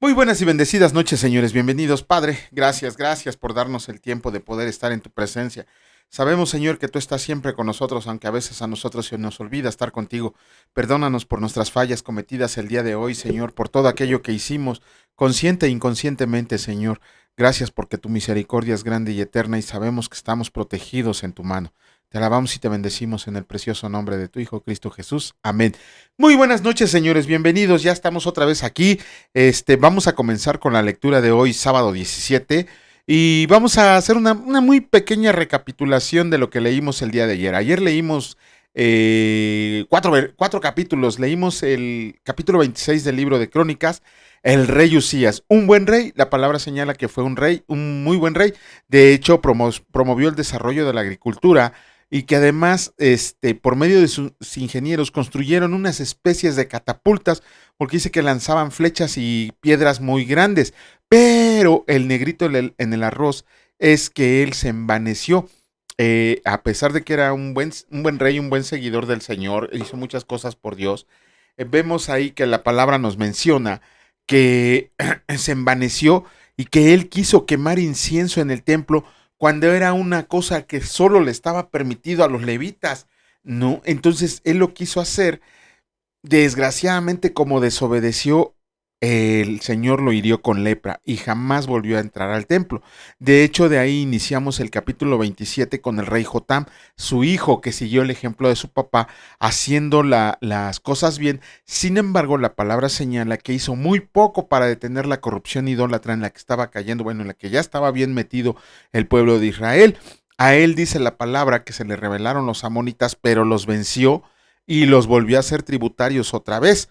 Muy buenas y bendecidas noches, señores. Bienvenidos, Padre. Gracias por darnos el tiempo de poder estar en tu presencia. Sabemos, Señor, que tú estás siempre con nosotros, aunque a veces a nosotros se nos olvida estar contigo. Perdónanos por nuestras fallas cometidas el día de hoy, Señor, por todo aquello que hicimos, consciente e inconscientemente, Señor. Gracias porque tu misericordia es grande y eterna y sabemos que estamos protegidos en tu mano. Te alabamos y te bendecimos en el precioso nombre de tu Hijo Cristo Jesús. Amén. Muy buenas noches, señores. Bienvenidos. Ya estamos otra vez aquí. Vamos a comenzar con la lectura de hoy, sábado 17, y vamos a hacer una muy pequeña recapitulación de lo que leímos el día de ayer. Ayer leímos cuatro capítulos. Leímos el capítulo 26 del libro de Crónicas, el rey Usías, un buen rey. La palabra señala que fue un rey, un muy buen rey. De hecho, promovió el desarrollo de la agricultura y que además, por medio de sus ingenieros, construyeron unas especies de catapultas, porque dice que lanzaban flechas y piedras muy grandes. Pero el negrito en el arroz es que él se envaneció. A pesar de que era un buen rey, un buen seguidor del Señor, hizo muchas cosas por Dios. Vemos ahí que la palabra nos menciona que se envaneció y que él quiso quemar incienso en el templo cuando era una cosa que solo le estaba permitido a los levitas, ¿no? Entonces él lo quiso hacer. Desgraciadamente, como desobedeció, el Señor lo hirió con lepra y jamás volvió a entrar al templo. De hecho, de ahí iniciamos el capítulo 27 con el rey Jotam, su hijo que siguió el ejemplo de su papá, haciendo las cosas bien. Sin embargo, la palabra señala que hizo muy poco para detener la corrupción idólatra en la que estaba cayendo, bueno, en la que ya estaba bien metido el pueblo de Israel. A él dice la palabra que se le rebelaron los amonitas, pero los venció y los volvió a ser tributarios otra vez.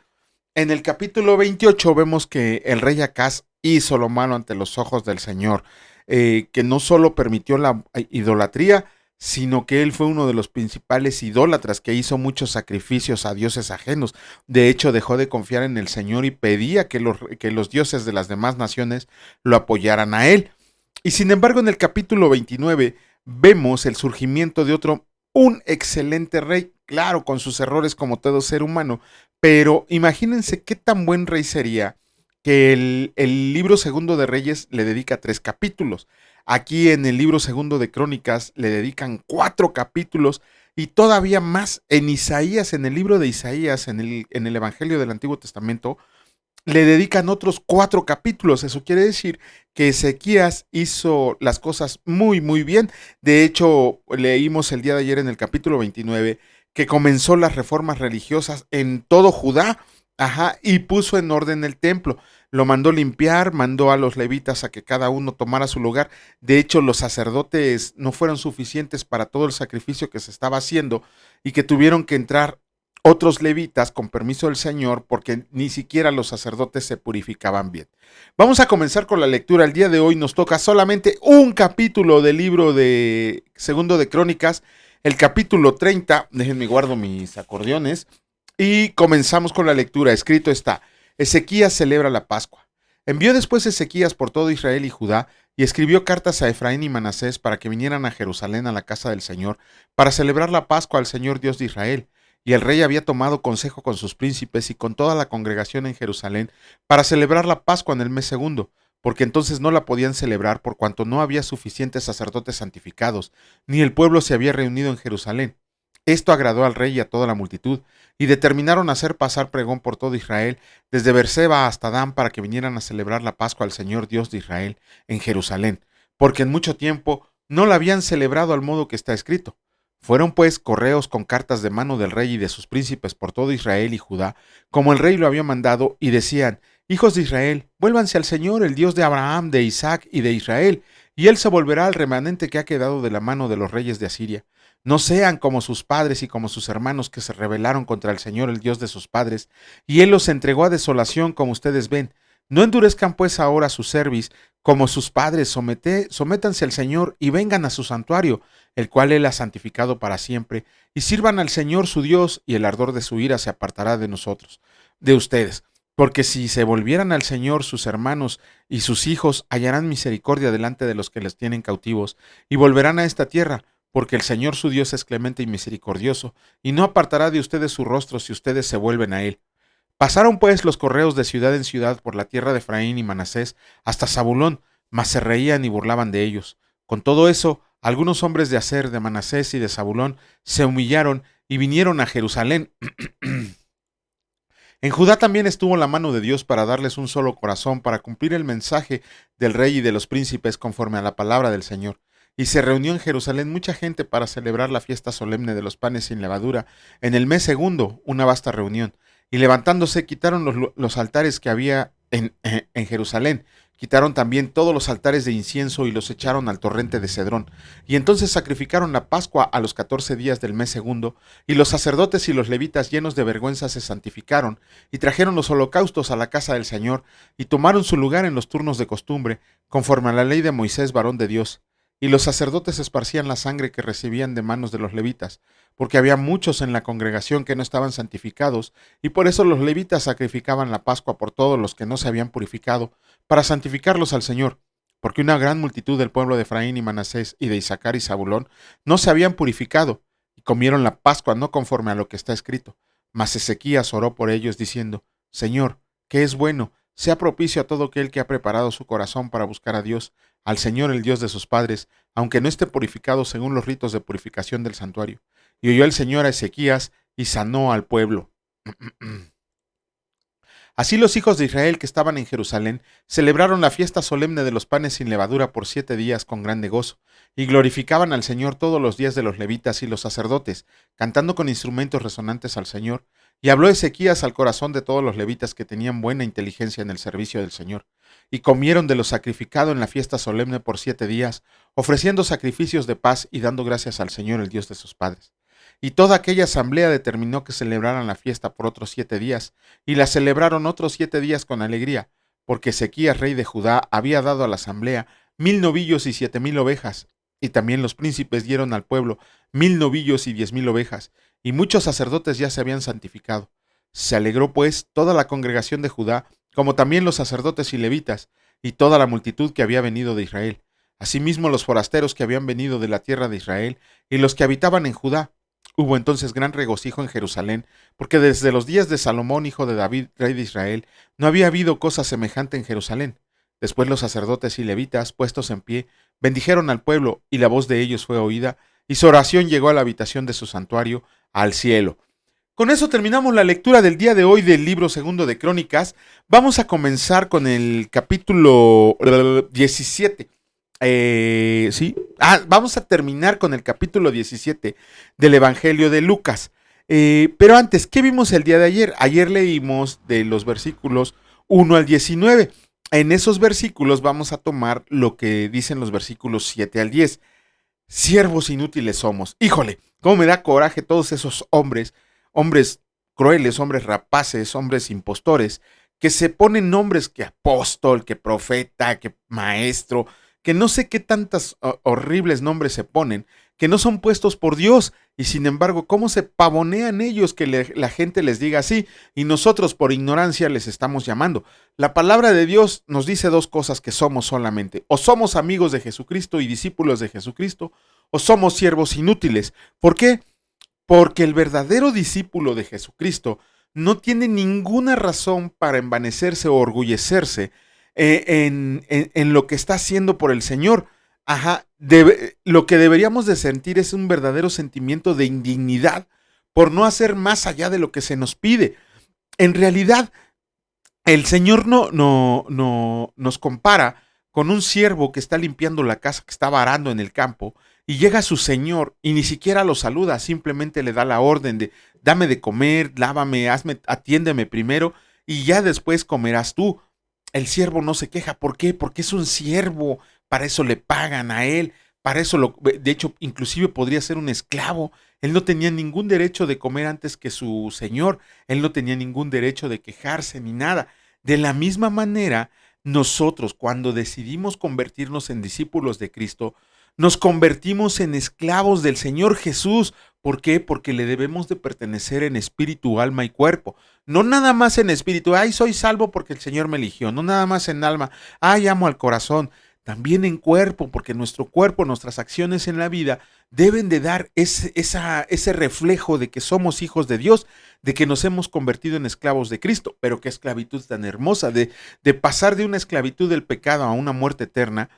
En el capítulo 28 vemos que el rey Acaz hizo lo malo ante los ojos del Señor, que no solo permitió la idolatría, sino que él fue uno de los principales idólatras que hizo muchos sacrificios a dioses ajenos. De hecho, dejó de confiar en el Señor y pedía que los dioses de las demás naciones lo apoyaran a él. Y sin embargo, en el capítulo 29 vemos el surgimiento de un excelente rey, claro, con sus errores como todo ser humano, pero imagínense qué tan buen rey sería que el libro segundo de Reyes le dedica 3 capítulos. Aquí en el libro segundo de Crónicas le dedican 4 capítulos y todavía más en Isaías, en el libro de Isaías, en el Evangelio del Antiguo Testamento, le dedican otros 4 capítulos. Eso quiere decir que Ezequías hizo las cosas muy bien. De hecho, leímos el día de ayer en el capítulo 29 que comenzó las reformas religiosas en todo Judá, y puso en orden el templo. Lo mandó limpiar, mandó a los levitas a que cada uno tomara su lugar. De hecho, los sacerdotes no fueron suficientes para todo el sacrificio que se estaba haciendo y que tuvieron que entrar otros levitas con permiso del Señor, porque ni siquiera los sacerdotes se purificaban bien. Vamos a comenzar con la lectura. El día de hoy nos toca solamente un capítulo del libro de Segundo de Crónicas, el capítulo 30. Déjenme guardo mis acordeones y comenzamos con la lectura. Escrito está: Ezequías celebra la Pascua. Envió después Ezequías por todo Israel y Judá y escribió cartas a Efraín y Manasés para que vinieran a Jerusalén a la casa del Señor para celebrar la Pascua al Señor Dios de Israel. Y el rey había tomado consejo con sus príncipes y con toda la congregación en Jerusalén para celebrar la Pascua en el mes segundo, porque entonces no la podían celebrar por cuanto no había suficientes sacerdotes santificados, ni el pueblo se había reunido en Jerusalén. Esto agradó al rey y a toda la multitud, y determinaron hacer pasar pregón por todo Israel, desde Berseba hasta Dan, para que vinieran a celebrar la Pascua al Señor Dios de Israel en Jerusalén, porque en mucho tiempo no la habían celebrado al modo que está escrito. Fueron pues correos con cartas de mano del rey y de sus príncipes por todo Israel y Judá, como el rey lo había mandado, y decían: Hijos de Israel, vuélvanse al Señor, el Dios de Abraham, de Isaac y de Israel, y él se volverá al remanente que ha quedado de la mano de los reyes de Asiria. No sean como sus padres y como sus hermanos que se rebelaron contra el Señor, el Dios de sus padres, y él los entregó a desolación, como ustedes ven. No endurezcan pues ahora su cerviz, como sus padres. Sométanse al Señor y vengan a su santuario, el cual él ha santificado para siempre, y sirvan al Señor su Dios, y el ardor de su ira se apartará de nosotros, de ustedes. Porque si se volvieran al Señor, sus hermanos y sus hijos hallarán misericordia delante de los que les tienen cautivos, y volverán a esta tierra, porque el Señor su Dios es clemente y misericordioso, y no apartará de ustedes su rostro si ustedes se vuelven a él. Pasaron pues los correos de ciudad en ciudad por la tierra de Efraín y Manasés hasta Zabulón, mas se reían y burlaban de ellos. Con todo eso, algunos hombres de Aser, de Manasés y de Zabulón se humillaron y vinieron a Jerusalén. En Judá también estuvo la mano de Dios para darles un solo corazón, para cumplir el mensaje del rey y de los príncipes conforme a la palabra del Señor. Y se reunió en Jerusalén mucha gente para celebrar la fiesta solemne de los panes sin levadura. En el mes segundo, una vasta reunión. Y levantándose, quitaron los altares que había en Jerusalén. Quitaron también todos los altares de incienso y los echaron al torrente de Cedrón. Y entonces sacrificaron la Pascua a los 14 días del mes segundo, y los sacerdotes y los levitas llenos de vergüenza se santificaron, y trajeron los holocaustos a la casa del Señor, y tomaron su lugar en los turnos de costumbre, conforme a la ley de Moisés, varón de Dios. Y los sacerdotes esparcían la sangre que recibían de manos de los levitas, porque había muchos en la congregación que no estaban santificados, y por eso los levitas sacrificaban la Pascua por todos los que no se habían purificado, para santificarlos al Señor, porque una gran multitud del pueblo de Efraín y Manasés y de Isaacar y Zabulón no se habían purificado, y comieron la Pascua no conforme a lo que está escrito. Mas Ezequías oró por ellos, diciendo: Señor, que es bueno, sea propicio a todo aquel que ha preparado su corazón para buscar a Dios, al Señor el Dios de sus padres, aunque no esté purificado según los ritos de purificación del santuario. Y oyó el Señor a Ezequías y sanó al pueblo. Así los hijos de Israel que estaban en Jerusalén celebraron la fiesta solemne de los panes sin levadura por 7 días con grande gozo, y glorificaban al Señor todos los días de los levitas y los sacerdotes, cantando con instrumentos resonantes al Señor. Y habló Ezequías al corazón de todos los levitas que tenían buena inteligencia en el servicio del Señor, y comieron de lo sacrificado en la fiesta solemne por 7 días, ofreciendo sacrificios de paz y dando gracias al Señor, el Dios de sus padres. Y toda aquella asamblea determinó que celebraran la fiesta por otros 7 días, y la celebraron otros 7 días con alegría, porque Ezequías, rey de Judá, había dado a la asamblea 1000 novillos y 7000 ovejas, y también los príncipes dieron al pueblo 1000 novillos y 10000 ovejas, y muchos sacerdotes ya se habían santificado. Se alegró pues toda la congregación de Judá, como también los sacerdotes y levitas, y toda la multitud que había venido de Israel, asimismo los forasteros que habían venido de la tierra de Israel, y los que habitaban en Judá. Hubo entonces gran regocijo en Jerusalén, porque desde los días de Salomón, hijo de David, rey de Israel, no había habido cosa semejante en Jerusalén. Después los sacerdotes y levitas, puestos en pie, bendijeron al pueblo, y la voz de ellos fue oída, y su oración llegó a la habitación de su santuario, al cielo. Con eso terminamos la lectura del día de hoy del libro segundo de Crónicas. Vamos a comenzar con el capítulo 17. Sí. Vamos a terminar con el capítulo 17 del Evangelio de Lucas. Pero antes, ¿qué vimos el día de ayer? Ayer leímos de los versículos 1 al 19. En esos versículos vamos a tomar lo que dicen los versículos 7 al 10. Siervos inútiles somos. Híjole, cómo me da coraje todos esos hombres crueles, hombres rapaces, hombres impostores, que se ponen nombres que apóstol, que profeta, que maestro, que no sé qué tantos horribles nombres se ponen, que no son puestos por Dios, y sin embargo, cómo se pavonean ellos que la gente les diga así, y nosotros por ignorancia les estamos llamando. La palabra de Dios nos dice dos cosas que somos solamente: o somos amigos de Jesucristo y discípulos de Jesucristo, o somos siervos inútiles. ¿Por qué? Porque el verdadero discípulo de Jesucristo no tiene ninguna razón para envanecerse o orgullecerse en lo que está haciendo por el Señor. Lo que deberíamos de sentir es un verdadero sentimiento de indignidad por no hacer más allá de lo que se nos pide. En realidad, el Señor nos compara con un siervo que está limpiando la casa, que está arando en el campo, y llega su señor y ni siquiera lo saluda, simplemente le da la orden de: dame de comer, lávame, atiéndeme primero y ya después comerás tú. El siervo no se queja. ¿Por qué? Porque es un siervo, para eso le pagan a él, para eso de hecho, inclusive podría ser un esclavo. Él no tenía ningún derecho de comer antes que su señor, él no tenía ningún derecho de quejarse ni nada. De la misma manera, nosotros, cuando decidimos convertirnos en discípulos de Cristo, nos convertimos en esclavos del Señor Jesús. ¿Por qué? Porque le debemos de pertenecer en espíritu, alma y cuerpo. No nada más en espíritu: ay, soy salvo porque el Señor me eligió. No nada más en alma: ay, amo al corazón. también en cuerpo, porque nuestro cuerpo, nuestras acciones en la vida deben de dar ese reflejo de que somos hijos de Dios, de que nos hemos convertido en esclavos de Cristo. Pero qué esclavitud tan hermosa, de pasar de una esclavitud del pecado a una muerte eterna,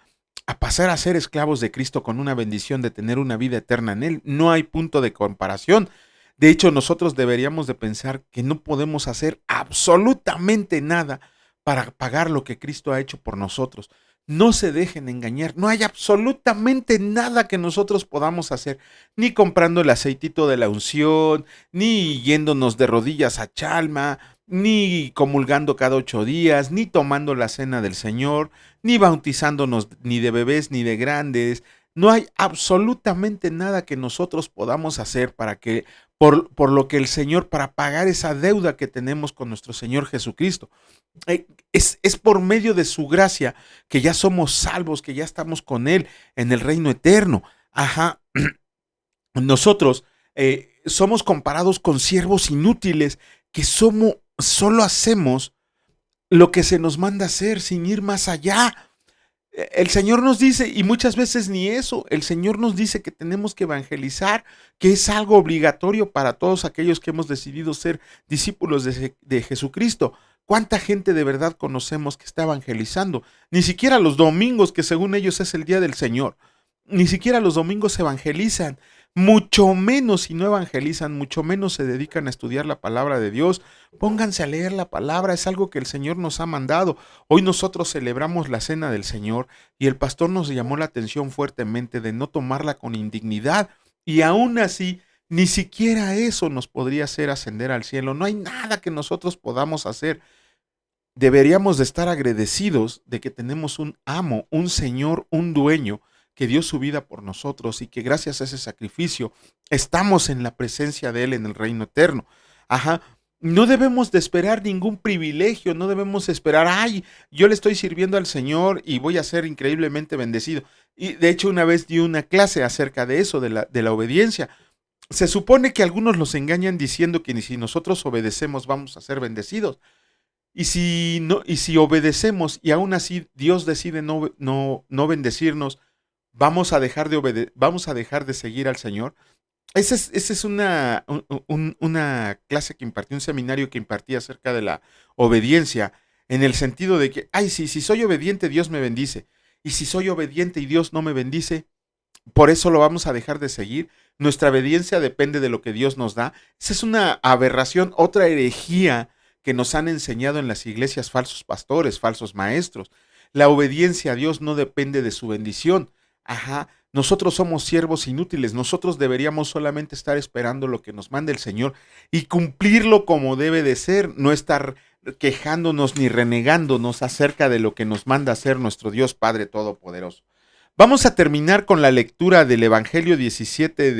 a pasar a ser esclavos de Cristo con una bendición de tener una vida eterna en Él. No hay punto de comparación. De hecho, nosotros deberíamos de pensar que no podemos hacer absolutamente nada para pagar lo que Cristo ha hecho por nosotros. No se dejen engañar, no hay absolutamente nada que nosotros podamos hacer, ni comprando el aceitito de la unción, ni yéndonos de rodillas a Chalma, ni comulgando cada 8 días, ni tomando la cena del Señor, ni bautizándonos ni de bebés ni de grandes. No hay absolutamente nada que nosotros podamos hacer para que, por lo que el Señor, para pagar esa deuda que tenemos con nuestro Señor Jesucristo. Es por medio de su gracia que ya somos salvos, que ya estamos con Él en el reino eterno. Ajá. Nosotros somos comparados con siervos inútiles que solo hacemos lo que se nos manda hacer sin ir más allá. El Señor nos dice, y muchas veces ni eso, el Señor nos dice que tenemos que evangelizar, que es algo obligatorio para todos aquellos que hemos decidido ser discípulos de Jesucristo. ¿Cuánta gente de verdad conocemos que está evangelizando? Ni siquiera los domingos, que según ellos es el día del Señor, ni siquiera los domingos se evangelizan. Mucho menos si no evangelizan, mucho menos se dedican a estudiar la palabra de Dios. Pónganse a leer la palabra, es algo que el Señor nos ha mandado. Hoy nosotros celebramos la cena del Señor y el pastor nos llamó la atención fuertemente de no tomarla con indignidad, y aún así ni siquiera eso nos podría hacer ascender al cielo. No hay nada que nosotros podamos hacer. Deberíamos de estar agradecidos de que tenemos un amo, un Señor, un dueño que dio su vida por nosotros y que gracias a ese sacrificio estamos en la presencia de Él en el reino eterno. Ajá. No debemos de esperar ningún privilegio, no debemos esperar, ay, yo le estoy sirviendo al Señor y voy a ser increíblemente bendecido. Y de hecho una vez di una clase acerca de eso, de la obediencia. Se supone que algunos los engañan diciendo que si nosotros obedecemos vamos a ser bendecidos. Y si no, y si obedecemos y aún así Dios decide no bendecirnos, vamos a dejar de seguir al Señor. Esa es una clase que impartí, un seminario que impartí acerca de la obediencia, en el sentido de que, ay, sí, si soy obediente, Dios me bendice. Y si soy obediente y Dios no me bendice, por eso lo vamos a dejar de seguir. Nuestra obediencia depende de lo que Dios nos da. Esa es una aberración, otra herejía que nos han enseñado en las iglesias falsos pastores, falsos maestros. La obediencia a Dios no depende de su bendición. Ajá, nosotros somos siervos inútiles, nosotros deberíamos solamente estar esperando lo que nos manda el Señor y cumplirlo como debe de ser, no estar quejándonos ni renegándonos acerca de lo que nos manda hacer nuestro Dios Padre Todopoderoso. Vamos a terminar con la lectura del Evangelio 17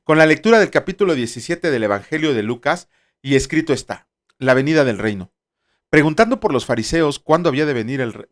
con la lectura del capítulo 17 del Evangelio de Lucas, y escrito está: la venida del reino. Preguntando por los fariseos cuándo había de venir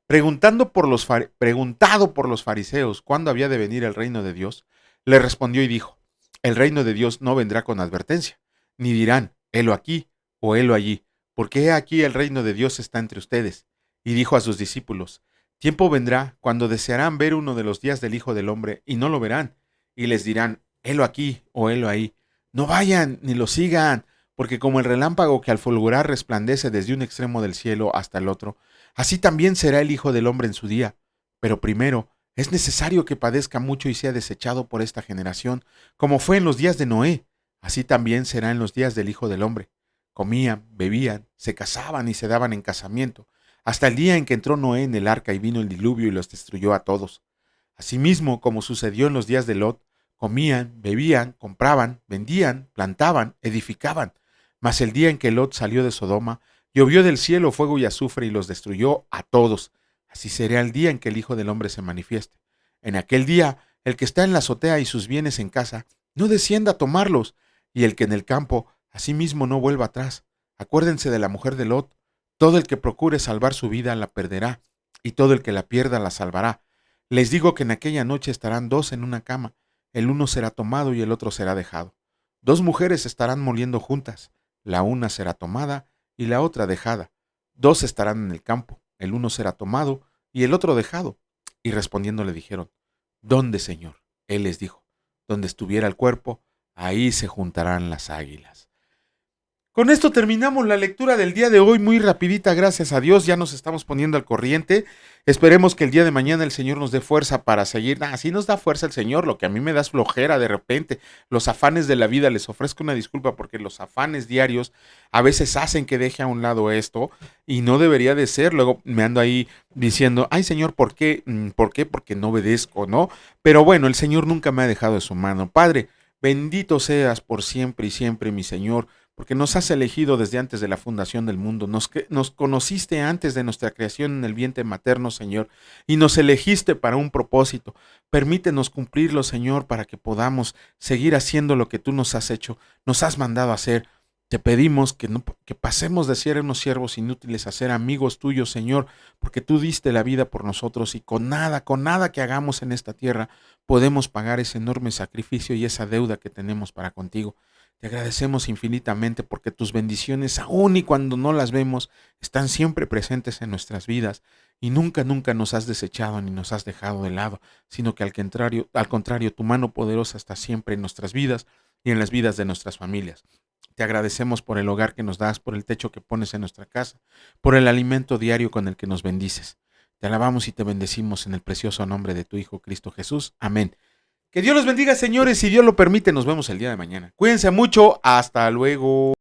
preguntado por los fariseos cuándo había de venir el reino de Dios, le respondió y dijo: el reino de Dios no vendrá con advertencia, ni dirán, helo aquí o helo allí, porque he aquí el reino de Dios está entre ustedes. Y dijo a sus discípulos: tiempo vendrá cuando desearán ver uno de los días del Hijo del Hombre y no lo verán, y les dirán, helo aquí o helo ahí. No vayan ni lo sigan, porque como el relámpago que al fulgurar resplandece desde un extremo del cielo hasta el otro, así también será el Hijo del Hombre en su día. Pero primero es necesario que padezca mucho y sea desechado por esta generación, como fue en los días de Noé, así también será en los días del Hijo del Hombre. Comían, bebían, se casaban y se daban en casamiento, hasta el día en que entró Noé en el arca y vino el diluvio y los destruyó a todos. Asimismo, como sucedió en los días de Lot, comían, bebían, compraban, vendían, plantaban, edificaban. Mas el día en que Lot salió de Sodoma, llovió del cielo fuego y azufre y los destruyó a todos. Así será el día en que el Hijo del Hombre se manifieste. En aquel día, el que está en la azotea y sus bienes en casa, no descienda a tomarlos, y el que en el campo, asimismo no vuelva atrás. Acuérdense de la mujer de Lot. Todo el que procure salvar su vida la perderá, y todo el que la pierda la salvará. Les digo que en aquella noche estarán dos en una cama, el uno será tomado y el otro será dejado. Dos mujeres estarán moliendo juntas, la una será tomada y la otra dejada. Dos estarán en el campo, el uno será tomado y el otro dejado. Y respondiendo le dijeron: ¿Dónde, Señor? Él les dijo: donde estuviera el cuerpo, ahí se juntarán las águilas. Con esto terminamos la lectura del día de hoy, muy rapidita, gracias a Dios, ya nos estamos poniendo al corriente. Esperemos que el día de mañana el Señor nos dé fuerza para seguir. Así nos da fuerza el Señor, lo que a mí me da es flojera de repente. Los afanes de la vida, les ofrezco una disculpa porque los afanes diarios a veces hacen que deje a un lado esto y no debería de ser. Luego me ando ahí diciendo: ay, Señor, ¿por qué? ¿Por qué? Porque no obedezco, ¿no? Pero bueno, el Señor nunca me ha dejado de su mano. Padre, bendito seas por siempre y siempre, mi Señor, porque nos has elegido desde antes de la fundación del mundo, nos conociste antes de nuestra creación en el vientre materno, Señor, y nos elegiste para un propósito. Permítenos cumplirlo, Señor, para que podamos seguir haciendo lo que tú nos has hecho, nos has mandado a hacer. Te pedimos que pasemos de ser unos siervos inútiles a ser amigos tuyos, Señor, porque tú diste la vida por nosotros y con nada que hagamos en esta tierra, podemos pagar ese enorme sacrificio y esa deuda que tenemos para contigo. Te agradecemos infinitamente porque tus bendiciones, aun y cuando no las vemos, están siempre presentes en nuestras vidas y nunca nos has desechado ni nos has dejado de lado, sino que al contrario, tu mano poderosa está siempre en nuestras vidas y en las vidas de nuestras familias. Te agradecemos por el hogar que nos das, por el techo que pones en nuestra casa, por el alimento diario con el que nos bendices. Te alabamos y te bendecimos en el precioso nombre de tu Hijo Cristo Jesús. Amén. Que Dios los bendiga, señores. Si Dios lo permite, nos vemos el día de mañana. Cuídense mucho. Hasta luego.